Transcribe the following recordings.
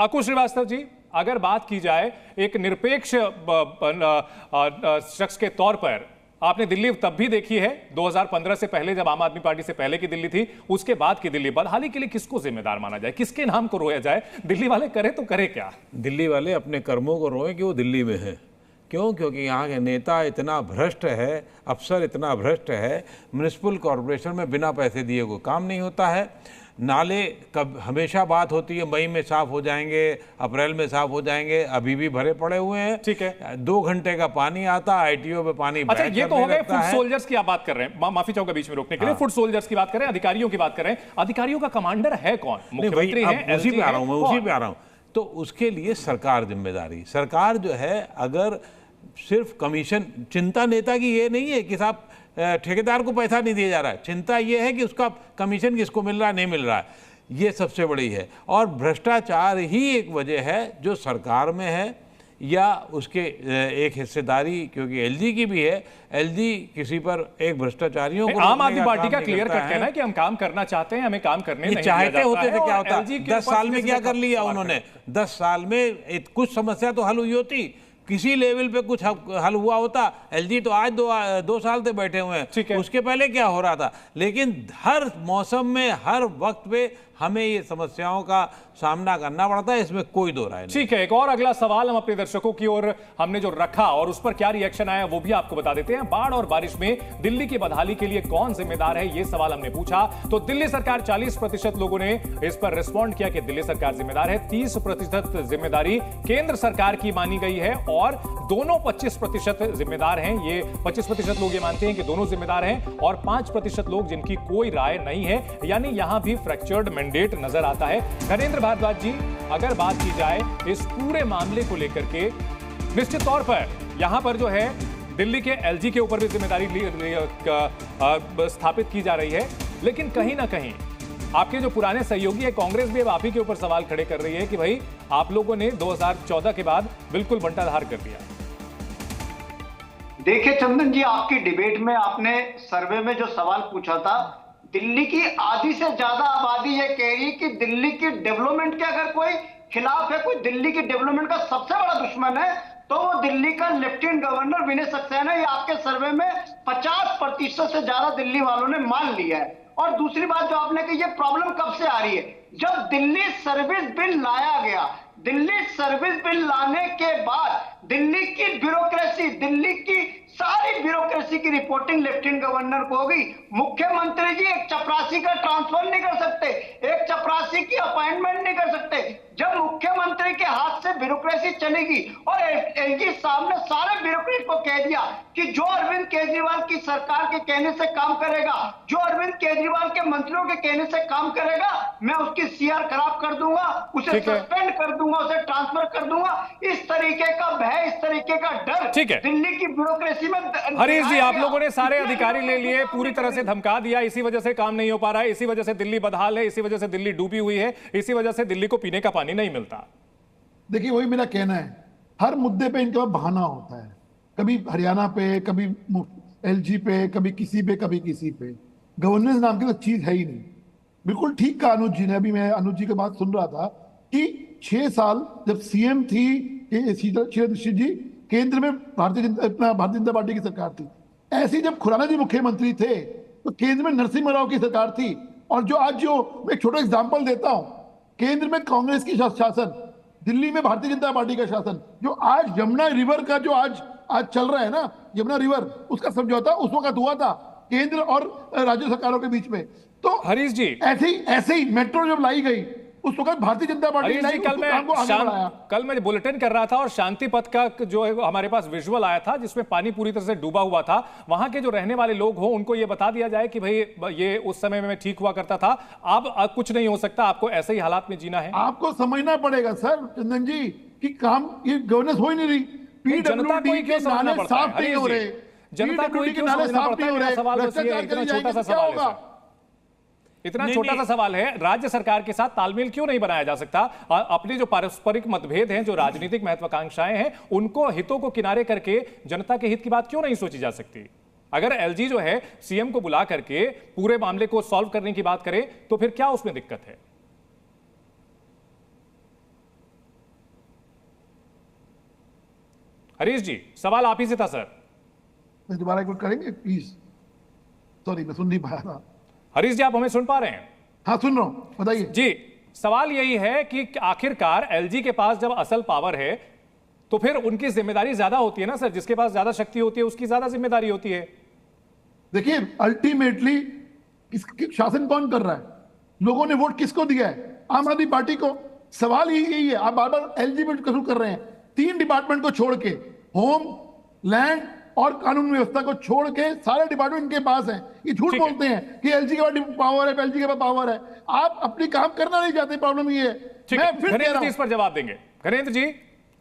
अकुश श्रीवास्तव जी, अगर बात की जाए एक निरपेक्ष शख्स के तौर पर, आपने दिल्ली तब भी देखी है 2015 से पहले, जब आम आदमी पार्टी से पहले की दिल्ली थी, उसके बाद की दिल्ली। बदहाली के लिए किसको जिम्मेदार माना जाए, किसके नाम को रोया जाए? दिल्ली वाले करे तो करे क्या? दिल्ली वाले अपने कर्मों को रोए कि वो दिल्ली में है। क्यों? क्योंकि यहाँ के नेता इतना भ्रष्ट है, अफसर इतना भ्रष्ट है, म्युनिसिपल कॉरपोरेशन में बिना पैसे दिए कोई काम नहीं होता है। नाले कब हमेशा बात होती है मई में साफ हो जाएंगे, अप्रैल में साफ हो जाएंगे, अभी भी भरे पड़े हुए हैं। ठीक है, 2 घंटे का पानी आता, आईटीओ पे पानी। अच्छा, ये तो हो गए फुट सोल्जर्स की आप बात कर रहे हैं, माफी चाहूंगा बीच में रोकने के लिए। फुट सोल्जर्स की बात कर रहे हैं, अधिकारियों की बात कर रहे हैं। अधिकारियों का कमांडर है कौन? मुख्यमंत्री है? उसी पे आ रहा हूं मैं, उसी पे आ रहा हूं। तो उसके लिए सरकार जिम्मेदारी, सरकार जो है, अगर सिर्फ कमीशन, चिंता नेता की ये नहीं है कि साहब ठेकेदार को पैसा नहीं दिया जा रहा है, चिंता ये है कि उसका कमीशन किसको मिल रहा है, नहीं मिल रहा है, ये सबसे बड़ी है। और भ्रष्टाचार ही एक वजह है जो सरकार में है या उसके एक हिस्सेदारी, क्योंकि एलजी की भी है, एलजी किसी पर एक भ्रष्टाचारियों को, आम आदमी पार्टी का क्लियर कट कहना है कि हम काम करना चाहते हैं, हमें काम करने नहीं चाहते होते थे, क्या होता 10 साल में क्या कर लिया उन्होंने? 10 साल में कुछ समस्या तो हल हुई होती, किसी लेवल पे कुछ हल हुआ होता। एलजी तो आज 2 साल से बैठे हुए हैं, उसके पहले क्या हो रहा था? लेकिन हर मौसम में, हर वक्त पे हमें ये समस्याओं का सामना करना पड़ता है, इसमें कोई दो राय नहीं। ठीक है, एक और अगला सवाल हम अपने दर्शकों की ओर हमने जो रखा और उस पर क्या रिएक्शन आया वो भी आपको बता देते हैं। बाढ़ और बारिश में दिल्ली की बदहाली के लिए कौन जिम्मेदार है, ये सवाल हमने पूछा तो दिल्ली सरकार 40% लोगों ने इस पर रिस्पॉन्ड किया कि दिल्ली सरकार जिम्मेदार है। 30% जिम्मेदारी केंद्र सरकार की मानी गई है और दोनों 25% जिम्मेदार हैं। ये 25% लोग ये मानते हैं कि दोनों जिम्मेदार हैं और 5% लोग जिनकी कोई राय नहीं है, यानी यहां भी फ्रैक्चर्ड मैंडेट नजर आता है। नरेंद्र भारद्वाज जी, अगर बात की जाए इस पूरे मामले को लेकर के, निश्चित तौर पर यहां पर जो है दिल्ली के एलजी के ऊपर भी जिम्मेदारी स्थापित की जा रही है, लेकिन कहीं ना कहीं आपके जो पुराने सहयोगी है कांग्रेस भी अब आप ही के ऊपर सवाल खड़े कर रही है कि भाई आप लोगों ने 2014 के बाद बिल्कुल बंटाधार कर दिया। देखिए चंदन जी, आपकी डिबेट में आपने सर्वे में जो सवाल पूछा था, दिल्ली की आधी से ज्यादा आबादी ये कह रही है कि दिल्ली की डेवलपमेंट के अगर कोई खिलाफ है, कोई दिल्ली की डेवलपमेंट का सबसे बड़ा दुश्मन है, तो वो दिल्ली का लेफ्टिनेंट गवर्नर विनय सक्सेना है। ये आपके सर्वे में 50% से ज्यादा दिल्ली वालों ने मान लिया है। और दूसरी बात जो आपने कही, ये प्रॉब्लम कब से आ रही है? जब दिल्ली सर्विस बिल लाया गया, दिल्ली सर्विस बिल लाने के बाद दिल्ली की ब्यूरोक्रेसी, दिल्ली की सारी ब्यूरोक्रेसी की रिपोर्टिंग लेफ्टिनेंट गवर्नर को होगी। मुख्यमंत्री जी एक चपरासी का ट्रांसफर नहीं कर सकते, एक चपरासी की अपॉइंटमेंट नहीं कर सकते। जब मुख्यमंत्री के हाथ से ब्यूरोक्रेसी चलेगी और एलजी साहब ने सारे ब्यूरोक्रेट को कह दिया कि जो अरविंद केजरीवाल की सरकार के कहने से काम करेगा, जो अरविंद केजरीवाल के मंत्रियों के कहने से काम करेगा, मैं उसकी सीआर खराब कर दूंगा, उसे सस्पेंड कर दूंगा, उसे ट्रांसफर कर दूंगा। इस तरीके का भय, इस तरीके का डर दिल्ली की ब्यूरोक्रेसी में। हरीश जी, आप लोगों ने सारे अधिकारी ले लिए, पूरी तरह से धमका दिया, इसी वजह से काम नहीं हो पा रहा है, इसी वजह से दिल्ली बदहाल है, इसी वजह से दिल्ली डूबी हुई है, इसी वजह से दिल्ली को पीने का पानी नहीं मिलता। देखिए, वही मेरा कहना है, हर मुद्दे पे इनका बहाना होता है, कभी हरियाणा पे, कभी एलजी पे, कभी किसी पे, कभी किसी पे। गवर्नेंस नाम की तो चीज है ही नहीं। बिल्कुल ठीक कहा अनुज जी ने, अभी मैं अनुज जी की बात सुन रहा था कि 6 साल जब सीएम थी शीला दीक्षित जी, केंद्र में भारतीय जनता पार्टी की सरकार थी, ऐसे जब खुराना जी मुख्यमंत्री थे तो केंद्र में नरसिम्हा राव की सरकार थी। और जो आज जो मैं एक छोटा एग्जांपल देता हूं, केंद्र में कांग्रेस की शासन, दिल्ली में भारतीय जनता पार्टी का शासन, जो आज यमुना रिवर का जो आज चल रहा है ना, यमुना रिवर, उसका समझौता उस वक्त हुआ था केंद्र और राज्य सरकारों के बीच में। तो हरीश जी, ऐसे ही मेट्रो जब लाई गई उस वक्त भारतीय जनता पार्टी ने कल मैं बुलेटिन कर रहा था और शांति पथ का जो है हमारे पास विजुअल आया था जिसमें पानी पूरी तरह से डूबा हुआ था। वहां के जो रहने वाले लोग हो उनको ये बता दिया जाए कि भाई ये उस समय में ठीक हुआ करता था, अब कुछ नहीं हो सकता, आपको ऐसे ही हालात में जीना है। आपको समझना पड़ेगा सर चंदन जी कि काम ये गवर्नेंस हो ही नहीं रही। पीडब्ल्यूडी के नाले साफ नहीं हो रहे, जनता को क्यों समझना पड़ता है? मेरा सवाल बस ये है, इतना छोटा सा सवाल है, इतना छोटा सा सवाल है, राज्य सरकार के साथ तालमेल क्यों नहीं बनाया जा सकता? अपने जो पारस्परिक मतभेद हैं, जो राजनीतिक महत्वाकांक्षाएं हैं, उनको हितों को किनारे करके जनता के हित की बात क्यों नहीं सोची जा सकती? अगर एलजी जो है सीएम को बुला करके पूरे मामले को सॉल्व करने की बात करे तो फिर क्या उसमें दिक्कत है? हरीश जी, सवाल आप ही से था सर। दोबारा एक बार करेंगे प्लीज, सॉरी मैं सुन नहीं पाया था। हरीश जी, आप हमें सुन पा रहे हैं? हाँ सुन रहा हूँ, बताइए जी। सवाल यही है कि आखिरकार एलजी के पास जब असल पावर है तो फिर उनकी जिम्मेदारी ज्यादा होती है ना सर, जिसके पास ज्यादा शक्ति होती है उसकी ज्यादा जिम्मेदारी होती है। देखिए अल्टीमेटली शासन कौन कर रहा है, लोगों ने वोट किसको दिया है? आम आदमी पार्टी को। सवाल यही है, आप बार बार एलजी में शुरू कर रहे हैं, 3 डिपार्टमेंट को छोड़ के, होम, लैंड और कानून व्यवस्था को छोड़ के सारे डिपार्टमेंट इनके पास हैं। ये झूठ बोलते हैं कि एलजी के पास पावर है, एलजी के पास पावर है। आप अपनी काम करना नहीं चाहते, प्रॉब्लम ये है। मैं फिर घनेन्द्र जी इस पर जवाब देंगे। घनेन्द्र जी,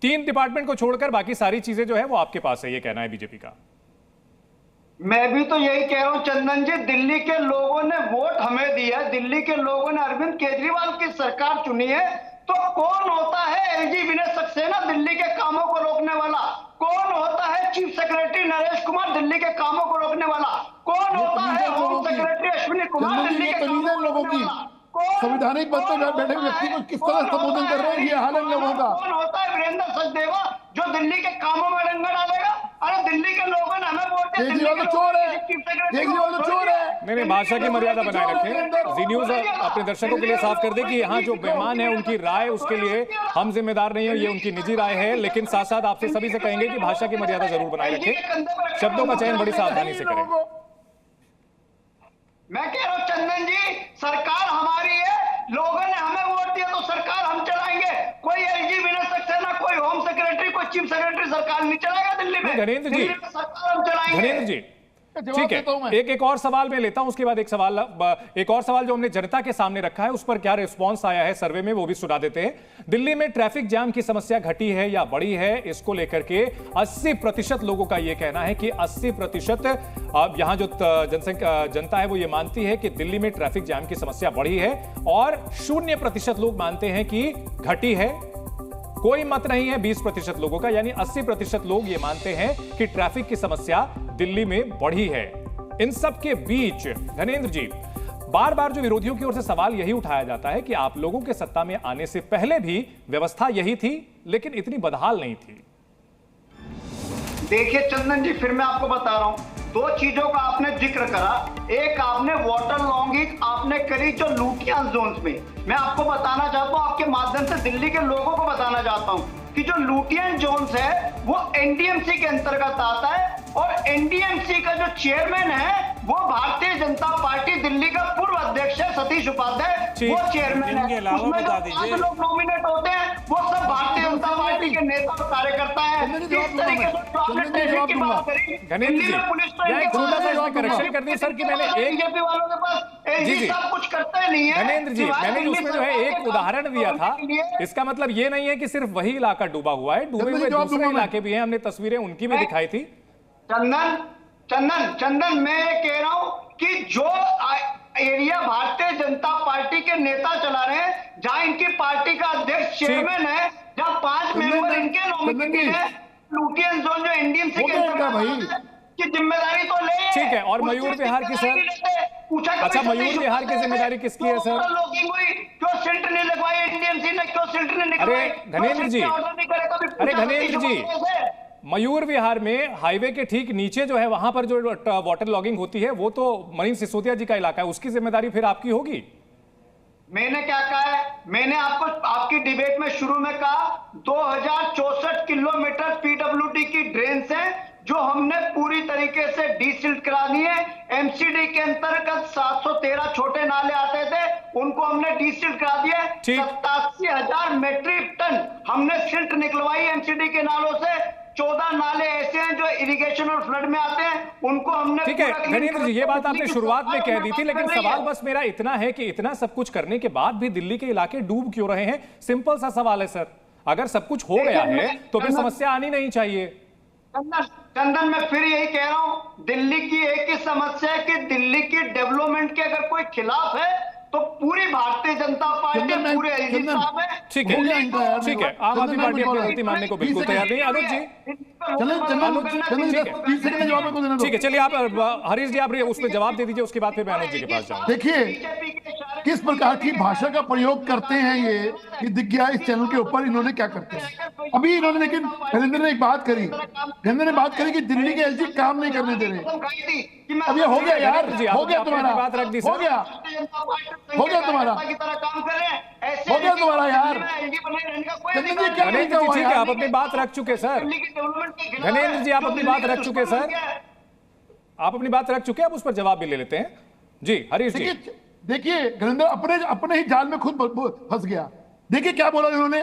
3 डिपार्टमेंट को छोड़कर बाकी सारी चीजें जो है वो आपके पास है, ये कहना है बीजेपी का। मैं भी तो यही कह रहा हूं चंदन जी, दिल्ली के लोगों ने वोट हमें दिया, दिल्ली के लोगों ने अरविंद केजरीवाल की सरकार चुनी है, तो कौन होता है एलजी विनय सक्सेना दिल्ली के कामों को रोकने वाला? कौन होता है चीफ सेक्रेटरी नरेश कुमार दिल्ली के कामों को रोकने वाला? कौन होता है होम सेक्रेटरी अश्विनी कुमार दिल्ली के कामों को रोकने वाला? संवैधानिक पद पर बैठे व्यक्ति को किस तरह संबोधन कर रहे हैं, ये हाल है लोगों का। कौन होता है वीरेंद्र सचदेवा जो दिल्ली के कामों में रंग डालेगा? अरे दिल्ली के लोगों ने हमें वोट दिया, केजरीवाल तो चोर है, केजरीवाल तो चोर है। नहीं, भाषा की मर्यादा बनाए रखें। जी न्यूज अपने दर्शकों के लिए साफ कर दे कि यहाँ जो बेईमान है उनकी राय, उसके लिए हम जिम्मेदार नहीं है, ये उनकी निजी राय है। लेकिन साथ साथ आपसे सभी से कहेंगे कि भाषा की मर्यादा जरूर बनाए रखें, शब्दों का चयन बड़ी सावधानी से करें। मैं कह रहा हूं चंदन जी, सरकार हमारी है, लोगों ने हमें वोट दिया तो सरकार हम चलाएंगे। कोई एलजी विनय सक्सेना, कोई होम सेक्रेटरी, कोई चीफ सेक्रेटरी सरकार नहीं चलाएगा दिल्ली में। घनेन्द्र जी, सरकार हम चलाएंगे। घनेन्द्र जी ठीक है, एक और सवाल मैं लेता हूं, उसके बाद एक और सवाल जो हमने जनता के सामने रखा है उस पर क्या रिस्पांस आया है सर्वे में, वो भी सुना देते हैं। दिल्ली में ट्रैफिक जाम की समस्या घटी है या बढ़ी है, इसको लेकर के 80% लोगों का यह कहना है कि 80% यहां जो जनता है वो ये मानती है कि दिल्ली में ट्रैफिक जाम की समस्या बढ़ी है, और 0% लोग मानते हैं कि घटी है। कोई मत नहीं है 20% लोगों का, यानी 80% लोग ये मानते हैं कि ट्रैफिक की समस्या दिल्ली में बढ़ी है। इन सब के बीच घनेन्द्र जी, बार बार जो विरोधियों की ओर से सवाल यही उठाया जाता है कि आप लोगों के सत्ता में आने से पहले भी व्यवस्था यही थी, लेकिन इतनी बदहाल नहीं थी। देखिए चंदन जी, फिर मैं आपको बता रहा हूं, 2 चीजों का आपने जिक्र करा। एक आपने वाटर लॉन्गिंग आपने करी जो लूटियां जोन्स में। मैं आपको बताना चाहता हूं, आपके माध्यम से दिल्ली के लोगों को बताना चाहता हूं कि जो लूटियन जोन्स है वो एनडीएमसी के अंतर्गत आता है, और एनडीएमसी का जो चेयरमैन है वो भारतीय जनता पार्टी दिल्ली का पूर्व अध्यक्ष है सतीश उपाध्याय, वो चेयरमैन है। उसमें जो 5 लोग नॉमिनेट होते हैं वो सब भारतीय जनता पार्टी के नेता और कार्यकर्ता है। इस तरीके से आपने ट्रैफिक की बात करी, दिल्ली में पुलिस करेक्शन कर दी सर कि मैंने बीजेपी वालों के पास एलजी सब कुछ करते नहीं है। घनेन्द्र जी, मैंने उसमें जो है एक उदाहरण दिया था, इसका मतलब ये नहीं है कि सिर्फ वही इलाका डूबा हुआ है, डूबे हुए दूसरे इलाके भी हैं, हमने तस्वीरें उनकी भी दिखाई थी। चंदन मैं ये कह रहा हूं कि जो एरिया भारतीय जनता पार्टी के नेता चला रहे हैं, जहां इनकी पार्टी का अध्यक्ष चेयरमैन है, जहां 5 मेंबर इनके नॉमिनेटेड है, लूटियन जोन जो एनडीएमसी के अंतर्गत की जिम्मेदारी तो ले। ठीक है, और मयूर विहार की सर, अच्छा मयूर विहार की जिम्मेदारी किसकी है सर? क्यों सिल्ट नहीं लगवाई एनडीएमसी ने, क्यों सिल्ट नहीं निकलवाई? अरे घनेन्द्र जी, अरे घनेन्द्र जी, मयूर विहार में हाईवे के ठीक नीचे जो है वहां पर जो वाटर लॉगिंग होती है वो तो मनीष सिसोदिया जी का इलाका है, उसकी जिम्मेदारी फिर आपकी होगी। मैंने क्या कहा है, मैंने आपको आपकी डिबेट में शुरू में कहा 2064 किलोमीटर पीडब्ल्यूडी की ड्रेन्स हैं जो हमने पूरी तरीके से डीसिल्ट करा दी है। एमसीडी के अंतर्गत 713 छोटे नाले आते थे, उनको हमने डीसिल्ट करा दिया। 87,000 मेट्रिक टन हमने सिल्ट निकलवाई एमसीडी के नालों से। 14 नाले ऐसे हैं जो इरिगेशन और फ्लड में आते हैं, उनको हमने। ठीक है घनेन्द्र जी, ये बात आपने शुरुआत में कह दी थी, लेकिन सवाल बस मेरा इतना है कि इतना सब कुछ करने के बाद भी दिल्ली के इलाके डूब क्यों रहे हैं? सिंपल सा सवाल है सर, अगर सब कुछ हो गया है तो फिर समस्या आनी नहीं चाहिए। चंदन मैं फिर यही कह रहा हूं, दिल्ली की एक ही समस्या है कि दिल्ली की डेवलपमेंट के अगर कोई खिलाफ है तो पूरी भारतीय जनता पार्टी पूरे हिसाब है। ठीक है, ठीक है, आम आदमी पार्टी अपनी गलती मानने को बिल्कुल तैयार नहीं है। अनुज जी, ठीक है, चलिए आप हरीश जी आप उसमें जवाब दे दीजिए, उसके बाद फिर मैं अनुज जी के पास जाऊंगा। देखिए बीजेपी के इशारे किस प्रकार की भाषा का प्रयोग करते हैं ये दिख गया इस चैनल के ऊपर इन्होंने क्या करते हैं। अभी इन्होंने, लेकिन गजेंद्र ने एक बात करी, गजेंद्र ने बात करी कि दिल्ली के एलजी काम नहीं करने दे रहे। अब ये हो गया यार, हो गया तुम्हारा, बात रख दी हो गया, हो गया तुम्हारा, हो गया तुम्हारा यार। गजेंद्र जी क्या नहीं धनेंद्र जी हुआ ठीक है, यार? आप अपनी बात रख चुके सर। धनेंद्र जी आप अपनी बात रख चुके सर, आप अपनी बात रख चुके हैं, अब उस पर जवाब भी ले लेते हैं। जी हरीश जी। देखिए गजेंद्र अपने ही जाल में खुद फंस गया। देखिए क्या बोला इन्होंने,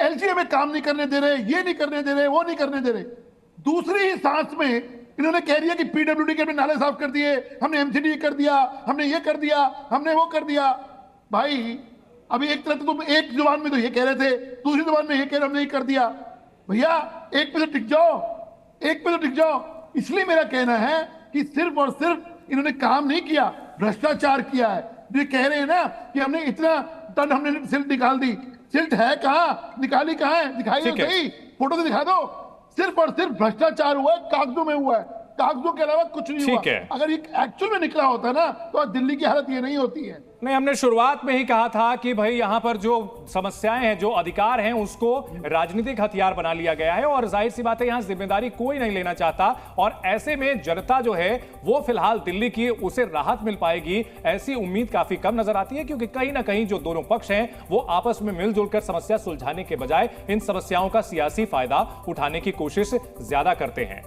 एलजी हमें काम नहीं करने दे रहे, ये नहीं करने दे रहे, वो नहीं करने दे रहे। दूसरी ही सांस में इन्होंने कह दिया कि पीडब्ल्यूडी के नाले साफ कर दिए, हमने एमसीडी कर दिया, हमने ये कर दिया, हमने वो कर दिया। भाई अभी एक तरह से तुम एक जुबान में तो ये कह रहे थे, दूसरी जुबान में ये कह रहे हमने ये कर दिया। भैया एक पे तो टिक जाओ, एक पे तो टिक जाओ। इसलिए मेरा कहना है कि सिर्फ और सिर्फ इन्होंने काम नहीं किया, भ्रष्टाचार किया है। ये कह रहे हैं ना कि हमने इतना टन हमने सिल्ट निकाल दी, सिल्ट है कहाँ, निकाली कहाँ है, दिखाई दो सही, फोटो से दिखा दो। सिर्फ और सिर्फ भ्रष्टाचार हुआ है, कागजों में हुआ है, कागजों के अलावा कुछ नहीं हुआ। अगर ये एक्चुअल में निकला होता ना तो आज दिल्ली की हालत ये नहीं होती है। नहीं, हमने शुरुआत में ही कहा था कि भाई यहां पर जो समस्याएं हैं, जो अधिकार हैं, उसको राजनीतिक हथियार बना लिया गया है और जाहिर सी बात है यहां जिम्मेदारी कोई नहीं लेना चाहता। और ऐसे में जनता जो है वो फिलहाल दिल्ली की, उसे राहत मिल पाएगी ऐसी उम्मीद काफी कम नजर आती है, क्योंकि कहीं ना कहीं जो दोनों पक्ष हैं वो आपस में मिलजुल कर समस्या सुलझाने के बजाय इन समस्याओं का सियासी फायदा उठाने की कोशिश ज्यादा करते हैं।